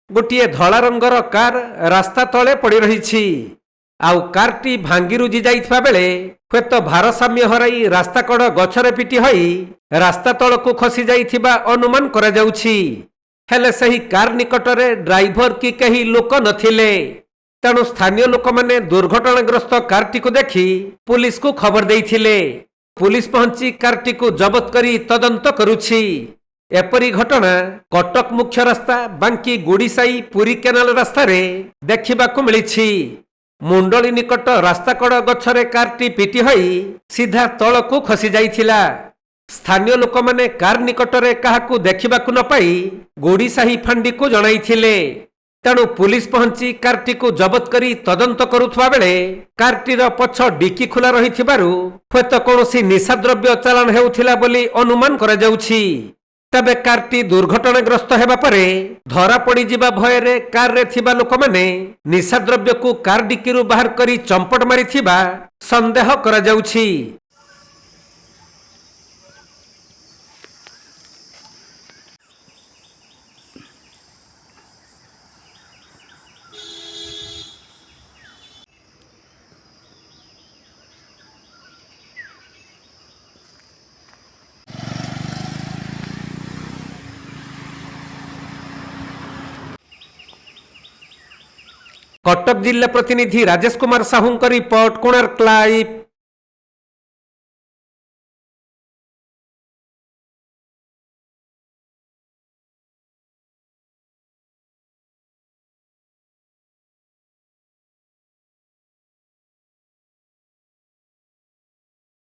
गोटे धला रंगर कार रास्ता तले पड़ी रही आउ कारटी भांगी रुजी जाइथिबा बेले हुएत भारसाम्य हराई रास्ता कड़ गछरे पिटी होई रास्ता तलकू खसी जाइथिबा अनुमान करा जाउछि। हेले सही कार निकटरे ड्राइवर की कहीं लोक नथिले। तेणु स्थानीय लोक माने दुर्घटनाग्रस्त कारटी को देखि पुलिस को खबर देइथिले। पुलिस पहुंची कारटी को जबत करी तदंत करुछि। एपरी घटना कटक मुख्य रास्ता बांकी गुड़ीसाई पुरी केनाल रास्ता रे देखिबाकू मिलिछि। मुंडली निकट रास्ता कड़ गछरे कारटी पिटी होई सीधा तलकू खसी जाइथिला। स्थानीय लोक माने कार निकटरे काहाकू देखिबाकू न पाई गुड़ीसाही फांडी को जणाइथिले। तेणु पुलिस पहुंची कारटी को जबत करी तदंत करुथुवा बेले कारटीर पछ डिकी खुला रहिथिबारु हुएत कौनसी निशाद्रव्य चालाण हेउथिला बोली अनुमान करा जाउछि। तबे कारटी दुर्घटनाग्रस्त हेबा परे धरा पड़ी जिबा भयरे कार रे थिबा लोक माने निशाद्रव्य को कार डिकीरु बाहर करी चंपट मारिथिबा संदेह करा जाउछि। कटक जिला प्रतिनिधि राजेश कुमार साहू रिपोर्ट, कोणार्क लाइव।